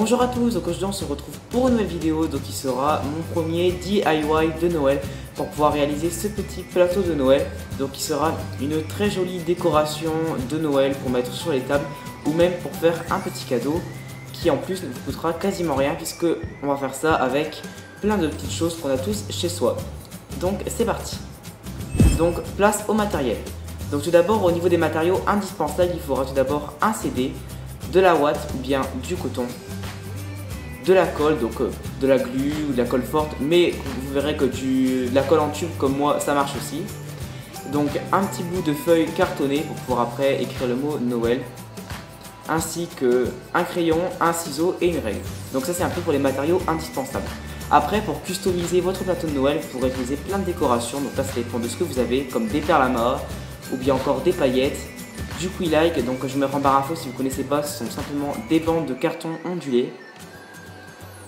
Bonjour à tous, donc aujourd'hui on se retrouve pour une nouvelle vidéo qui sera mon premier DIY de Noël pour pouvoir réaliser ce petit plateau de Noël, donc qui sera une très jolie décoration de Noël pour mettre sur les tables ou même pour faire un petit cadeau qui en plus ne vous coûtera quasiment rien puisque on va faire ça avec plein de petites choses qu'on a tous chez soi. Donc c'est parti. Donc place au matériel. Donc tout d'abord au niveau des matériaux indispensables, il faudra tout d'abord un CD, de la ouate ou bien du coton, de la colle, donc de la glu ou de la colle forte, mais vous verrez que de la colle en tube comme moi ça marche aussi. Donc un petit bout de feuille cartonnée pour pouvoir après écrire le mot Noël, ainsi que un crayon, un ciseau et une règle. Donc ça c'est un peu pour les matériaux indispensables. Après pour customiser votre plateau de Noël, vous pourrez utiliser plein de décorations, donc là ça dépend de ce que vous avez, comme des perles à main ou bien encore des paillettes, du Quick-Like, donc je me rends par info si vous ne connaissez pas, ce sont simplement des bandes de carton ondulées,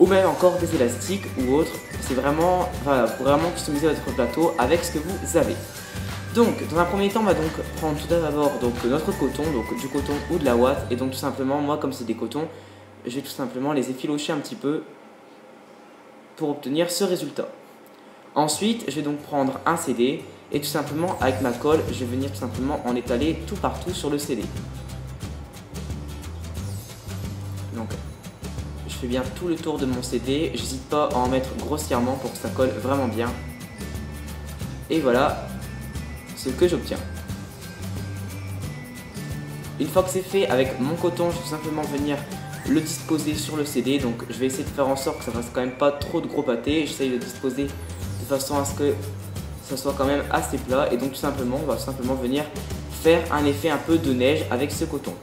ou même encore des élastiques ou autres. C'est vraiment, voilà, pour vraiment customiser votre plateau avec ce que vous avez. Donc dans un premier temps on va donc prendre tout d'abord notre coton, donc du coton ou de la ouate, et donc tout simplement moi comme c'est des cotons, je vais tout simplement les effilocher un petit peu pour obtenir ce résultat. Ensuite je vais donc prendre un CD et tout simplement avec ma colle je vais venir tout simplement en étaler tout partout sur le CD. Donc je fais bien tout le tour de mon CD, j'hésite pas à en mettre grossièrement pour que ça colle vraiment bien. Et voilà ce que j'obtiens. Une fois que c'est fait avec mon coton, je vais tout simplement venir le disposer sur le CD. Donc je vais essayer de faire en sorte que ça fasse quand même pas trop de gros pâtés. J'essaye de disposer de façon à ce que ça soit quand même assez plat. Et donc tout simplement, on va tout simplement venir faire un effet un peu de neige avec ce coton.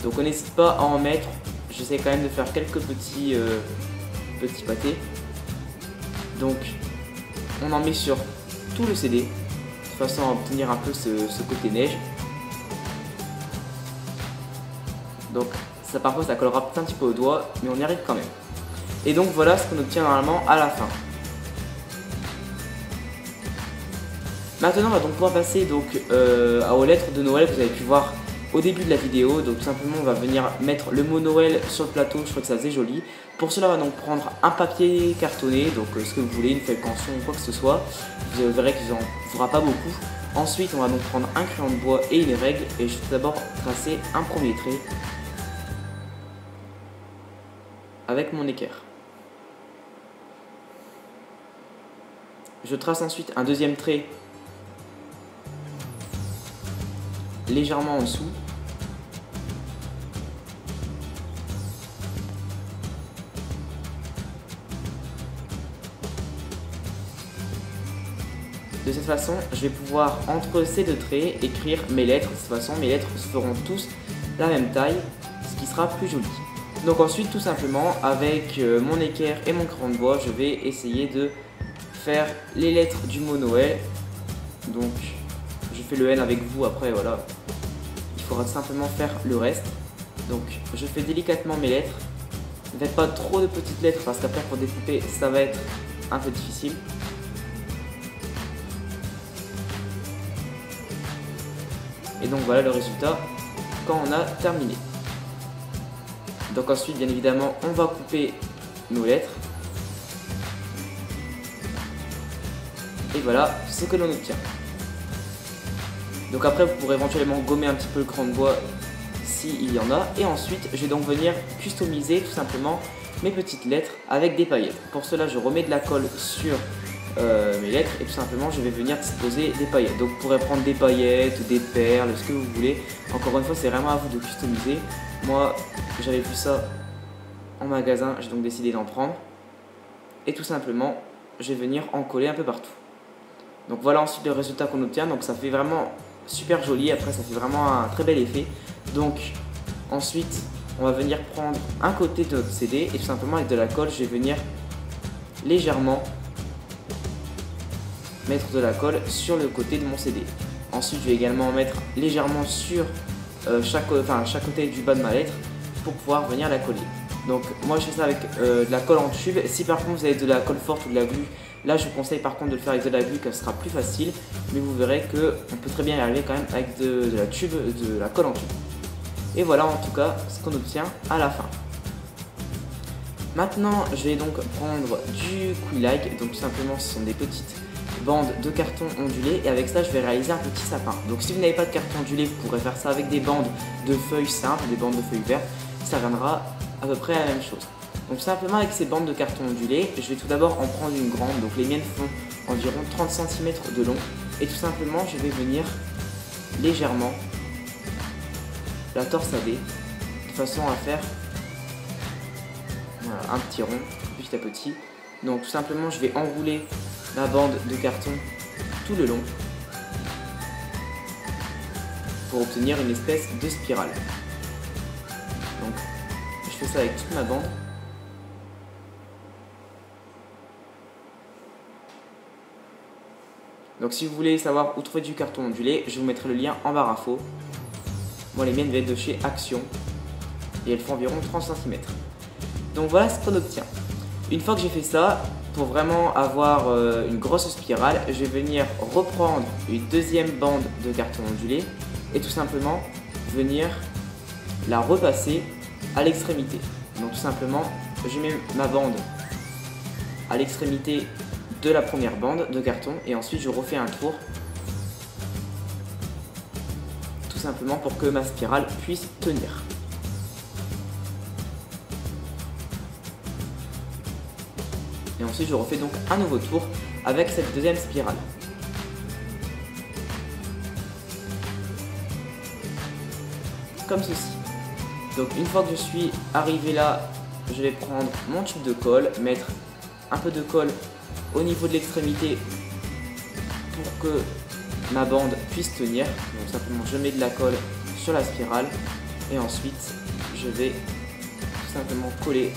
Donc on n'hésite pas à en mettre. J'essaie quand même de faire quelques petits pâtés. Donc on en met sur tout le CD de façon à obtenir un peu ce côté neige. Donc ça parfois ça collera un petit peu au doigt, mais on y arrive quand même. Et donc voilà ce qu'on obtient normalement à la fin. Maintenant on va donc pouvoir passer aux lettres de Noël que vous avez pu voir au début de la vidéo. Donc tout simplement on va venir mettre le mot Noël sur le plateau, je crois que ça faisait joli. Pour cela on va donc prendre un papier cartonné, donc ce que vous voulez, une feuille canson ou quoi que ce soit. Vous verrez qu'il n'en faudra pas beaucoup. Ensuite on va donc prendre un crayon de bois et une règle, et je vais d'abord tracer un premier trait avec mon équerre. Je trace ensuite un deuxième trait légèrement en dessous. De cette façon, je vais pouvoir entre ces deux traits écrire mes lettres. De cette façon, mes lettres feront tous la même taille, ce qui sera plus joli. Donc ensuite, tout simplement, avec mon équerre et mon crayon de bois, je vais essayer de faire les lettres du mot Noël. Donc, je fais le N avec vous, après, voilà. Il faudra simplement faire le reste. Donc, je fais délicatement mes lettres. Ne faites pas trop de petites lettres parce qu'après, pour découper, ça va être un peu difficile. Et donc, voilà le résultat quand on a terminé. Donc ensuite, bien évidemment, on va couper nos lettres. Et voilà ce que l'on obtient. Donc après, vous pourrez éventuellement gommer un petit peu le crayon de bois s'il y en a. Et ensuite, je vais donc venir customiser tout simplement mes petites lettres avec des paillettes. Pour cela, je remets de la colle sur mes lettres et tout simplement, je vais venir disposer des paillettes. Donc vous pourrez prendre des paillettes, des perles, ce que vous voulez. Encore une fois, c'est vraiment à vous de customiser. Moi, j'avais vu ça en magasin, j'ai donc décidé d'en prendre. Et tout simplement, je vais venir en coller un peu partout. Donc voilà ensuite le résultat qu'on obtient. Donc ça fait vraiment super joli. Après, ça fait vraiment un très bel effet. Donc ensuite, on va venir prendre un côté de notre CD et tout simplement avec de la colle, je vais venir légèrement mettre de la colle sur le côté de mon CD. Ensuite, je vais également mettre légèrement sur chaque côté du bas de ma lettre pour pouvoir venir la coller. Donc moi je fais ça avec de la colle en tube. Si par contre vous avez de la colle forte ou de la glu, là je vous conseille par contre de le faire avec de la glu car ce sera plus facile. Mais vous verrez qu'on peut très bien y arriver quand même avec de la colle en tube. Et voilà en tout cas ce qu'on obtient à la fin. Maintenant, je vais donc prendre du Quillag, donc tout simplement ce sont des petites bandes de carton ondulé et avec ça je vais réaliser un petit sapin. Donc si vous n'avez pas de carton ondulé, vous pourrez faire ça avec des bandes de feuilles simples, des bandes de feuilles vertes, ça viendra à peu près la même chose. Donc simplement avec ces bandes de carton ondulé, je vais tout d'abord en prendre une grande, donc les miennes font environ 30 cm de long et tout simplement je vais venir légèrement la torsader de façon à faire un petit rond petit à petit. Donc tout simplement je vais enrouler ma bande de carton tout le long pour obtenir une espèce de spirale. Donc je fais ça avec toute ma bande. Donc si vous voulez savoir où trouver du carton ondulé, je vous mettrai le lien en barre info. Moi les miennes viennent de chez Action et elles font environ 30 cm. Donc voilà ce qu'on obtient. Une fois que j'ai fait ça, pour vraiment avoir une grosse spirale, je vais venir reprendre une deuxième bande de carton ondulé et tout simplement venir la repasser à l'extrémité. Donc tout simplement, je mets ma bande à l'extrémité de la première bande de carton et ensuite je refais un tour tout simplement pour que ma spirale puisse tenir. Et ensuite je refais donc un nouveau tour avec cette deuxième spirale. Comme ceci. Donc une fois que je suis arrivé là, je vais prendre mon tube de colle, mettre un peu de colle au niveau de l'extrémité pour que ma bande puisse tenir. Donc simplement je mets de la colle sur la spirale et ensuite je vais tout simplement coller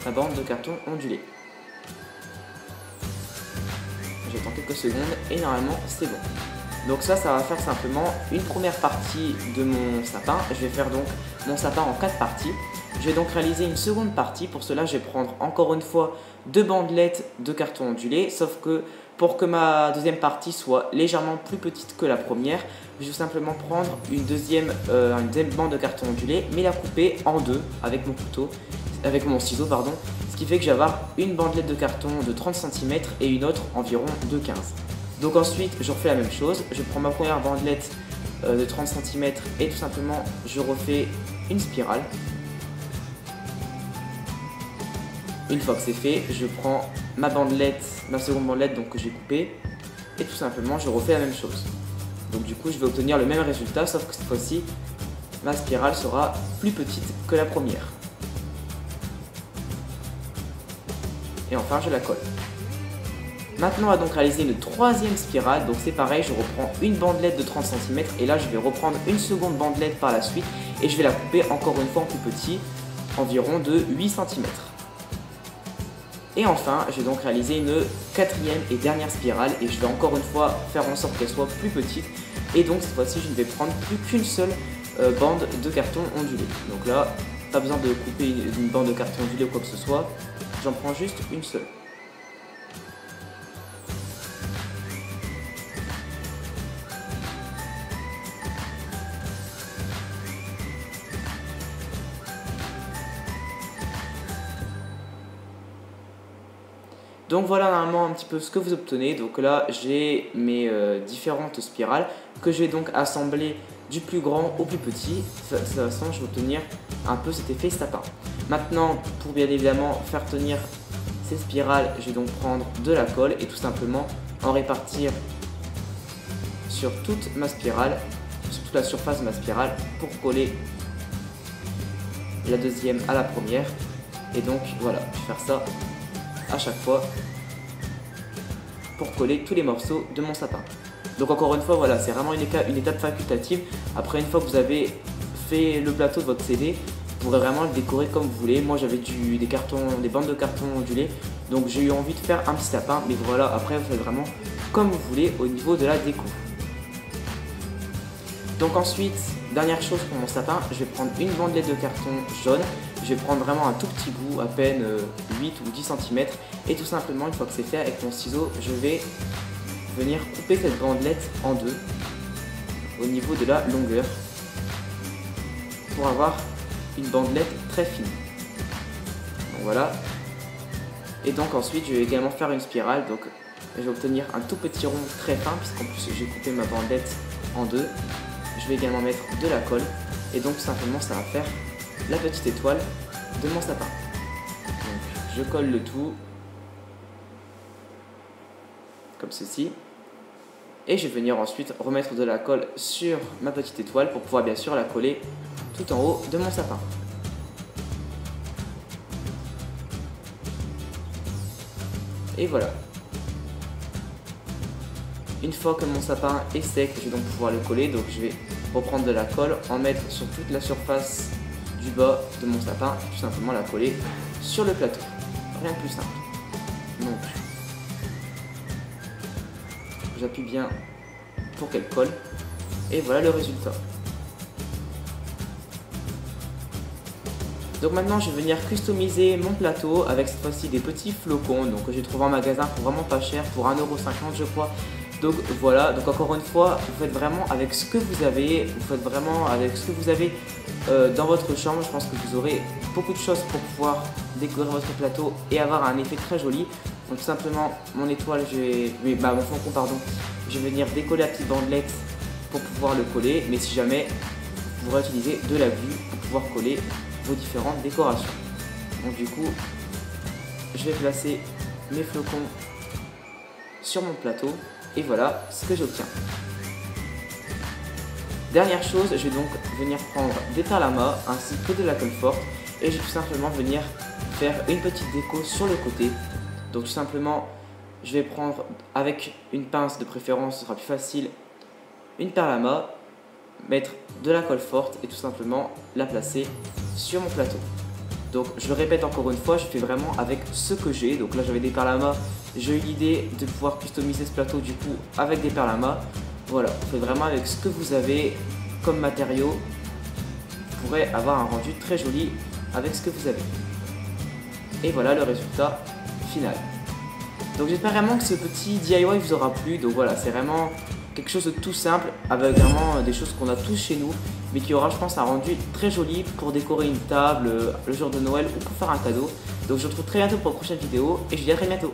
la bande de carton ondulé. J'attends quelques secondes et normalement c'est bon. Donc ça va faire simplement une première partie de mon sapin. Je vais faire donc mon sapin en 4 parties. Je vais donc réaliser une seconde partie. Pour cela, je vais prendre encore une fois 2 bandelettes de carton ondulé. Sauf que pour que ma deuxième partie soit légèrement plus petite que la première, je vais simplement prendre une deuxième bande de carton ondulé, mais la couper en deux avec mon couteau, avec mon ciseau pardon. Ce qui fait que je vais avoir une bandelette de carton de 30 cm et une autre environ de 15. Donc ensuite, je refais la même chose. Je prends ma première bandelette de 30 cm et tout simplement, je refais une spirale. Une fois que c'est fait, je prends ma bandelette, ma seconde bandelette donc que j'ai coupée et tout simplement, je refais la même chose. Donc du coup, je vais obtenir le même résultat, sauf que cette fois-ci, ma spirale sera plus petite que la première. Et enfin, je la colle. Maintenant, on va donc réaliser une troisième spirale. Donc c'est pareil, je reprends une bandelette de 30 cm et là, je vais reprendre une seconde bandelette par la suite et je vais la couper encore une fois en plus petit, environ de 8 cm. Et enfin, je vais donc réaliser une quatrième et dernière spirale et je vais encore une fois faire en sorte qu'elle soit plus petite. Et donc cette fois-ci, je ne vais prendre plus qu'une seule bande de carton ondulé. Donc là, pas besoin de couper une bande de carton ondulé ou quoi que ce soit, j'en prends juste une seule. Donc voilà normalement un petit peu ce que vous obtenez. Donc là j'ai mes différentes spirales que je vais donc assembler du plus grand au plus petit. De cette façon je vais obtenir un peu cet effet sapin. Maintenant pour bien évidemment faire tenir ces spirales, je vais donc prendre de la colle et tout simplement en répartir sur toute ma spirale, sur toute la surface de ma spirale pour coller la deuxième à la première. Et donc voilà, je vais faire ça à chaque fois pour coller tous les morceaux de mon sapin. Donc encore une fois, voilà, c'est vraiment une étape facultative. Après, une fois que vous avez fait le plateau de votre CD, vous pourrez vraiment le décorer comme vous voulez. Moi, j'avais des bandes de carton ondulées, donc j'ai eu envie de faire un petit sapin. Mais voilà, après, vous faites vraiment comme vous voulez au niveau de la déco. Donc ensuite, dernière chose pour mon sapin, je vais prendre une bandelette de carton jaune. Je vais prendre vraiment un tout petit bout, à peine 8 ou 10 cm. Et tout simplement, une fois que c'est fait, avec mon ciseau, je vais venir couper cette bandelette en deux au niveau de la longueur pour avoir une bandelette très fine. Voilà. Et donc ensuite je vais également faire une spirale. Donc je vais obtenir un tout petit rond très fin, puisqu'en plus j'ai coupé ma bandelette en deux. Je vais également mettre de la colle. Et donc simplement ça va faire la petite étoile de mon sapin. Donc je colle le tout. Comme ceci. Et je vais venir ensuite remettre de la colle sur ma petite étoile pour pouvoir bien sûr la coller tout en haut de mon sapin. Et voilà. Une fois que mon sapin est sec, je vais donc pouvoir le coller. Donc je vais reprendre de la colle, en mettre sur toute la surface du bas de mon sapin, tout simplement la coller sur le plateau. Rien de plus simple. Donc j'appuie bien pour qu'elle colle. Et voilà le résultat. Donc maintenant je vais venir customiser mon plateau avec cette fois-ci des petits flocons donc, que j'ai trouvé en magasin pour vraiment pas cher, pour 1,50 € je crois. Donc voilà, donc encore une fois, vous faites vraiment avec ce que vous avez, dans votre chambre. Je pense que vous aurez beaucoup de choses pour pouvoir décorer votre plateau et avoir un effet très joli. Donc tout simplement, mon étoile, mon flocon pardon, je vais venir décoller la petite bandelette pour pouvoir le coller, mais si jamais, vous pourrez utiliser de la glu pour pouvoir coller vos différentes décorations. Donc du coup, je vais placer mes flocons sur mon plateau et voilà ce que j'obtiens. Dernière chose, je vais donc venir prendre des perles à mât ainsi que de la colle forte et je vais tout simplement venir faire une petite déco sur le côté. Donc tout simplement, je vais prendre avec une pince de préférence, ce sera plus facile, une perle à mât, mettre de la colle forte et tout simplement la placer sur mon plateau. Donc je le répète encore une fois, je fais vraiment avec ce que j'ai. Donc là j'avais des perles à mât, j'ai eu l'idée de pouvoir customiser ce plateau du coup avec des perles à mât. Voilà, vous faites vraiment avec ce que vous avez comme matériau. Vous pourrez avoir un rendu très joli avec ce que vous avez. Et voilà le résultat final. Donc j'espère vraiment que ce petit DIY vous aura plu. Donc voilà, c'est vraiment quelque chose de tout simple avec vraiment des choses qu'on a tous chez nous, mais qui aura je pense un rendu très joli pour décorer une table le jour de Noël ou pour faire un cadeau. Donc je vous retrouve très bientôt pour une prochaine vidéo et je vous dis à très bientôt.